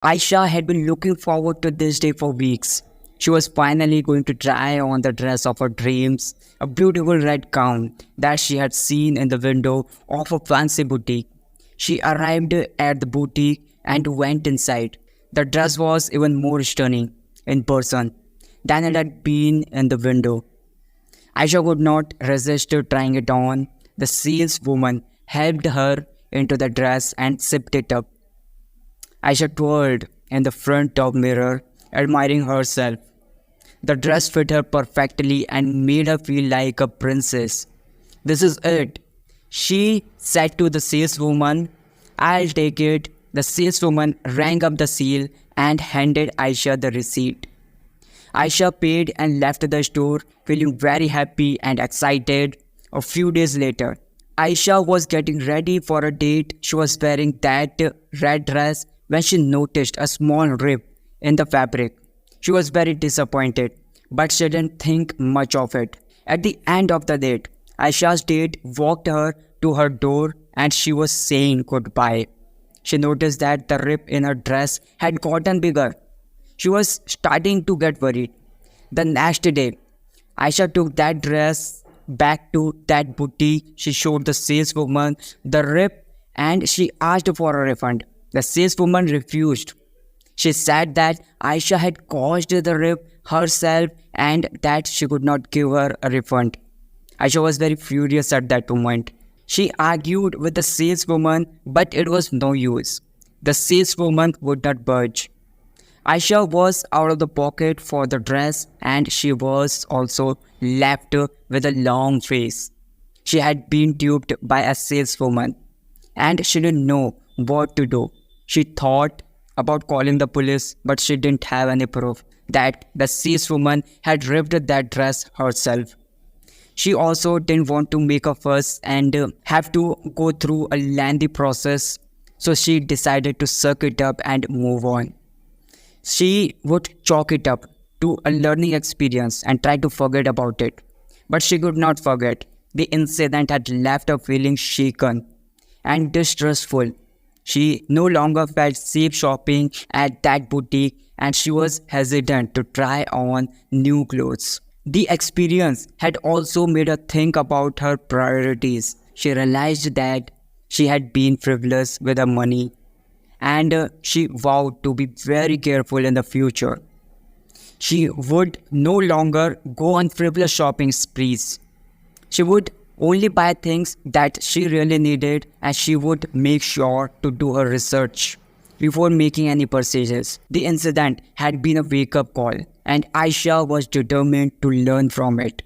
Aisha had been looking forward to this day for weeks. She was finally going to try on the dress of her dreams, a beautiful red gown that she had seen in the window of a fancy boutique. She arrived at the boutique and went inside. The dress was even more stunning in person than it had been in the window. Aisha could not resist trying it on. The saleswoman helped her into the dress and zipped it up. Aisha twirled in the front of mirror, admiring herself. The dress fit her perfectly and made her feel like a princess. This is it, she said to the saleswoman. I'll take it. The saleswoman rang up the seal and handed Aisha the receipt. Aisha paid and left the store feeling very happy and excited. A few days later, Aisha was getting ready for a date. She was wearing that red dress when she noticed a small rip in the fabric. She was very disappointed, but she didn't think much of it. At the end of the date, Aisha's date walked her to her door and she was saying goodbye. She noticed that the rip in her dress had gotten bigger. She was starting to get worried. The next day, Aisha took that dress back to that boutique. She showed the saleswoman the rip and she asked for a refund. The saleswoman refused. She said that Aisha had caused the rip herself and that she could not give her a refund. Aisha was very furious at that moment. She argued with the saleswoman, but it was no use. The saleswoman would not budge. Aisha was out of the pocket for the dress and she was also left with a long face. She had been duped by a saleswoman and she didn't know what to do. She thought about calling the police, but she didn't have any proof that the saleswoman had ripped that dress herself. She also didn't want to make a fuss and have to go through a lengthy process, so she decided to suck it up and move on. She would chalk it up to a learning experience and try to forget about it. But she could not forget. The incident had left her feeling shaken and distrustful. She no longer felt safe shopping at that boutique and she was hesitant to try on new clothes. The experience had also made her think about her priorities. She realized that she had been frivolous with her money and she vowed to be very careful in the future. She would no longer go on frivolous shopping sprees. She would only buy things that she really needed and she would make sure to do her research before making any purchases. The incident had been a wake-up call and Aisha was determined to learn from it.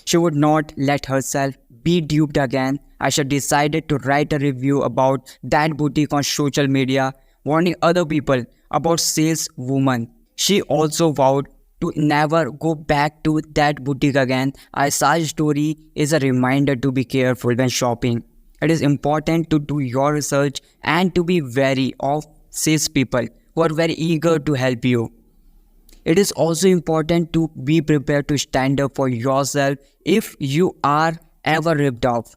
She would not let herself be duped again. Aisha decided to write a review about that boutique on social media, warning other people about saleswoman. She also vowed to never go back to that boutique again. Aisha's story is a reminder to be careful when shopping. It is important to do your research and to be wary of salespeople who are very eager to help you. It is also important to be prepared to stand up for yourself if you are ever ripped off.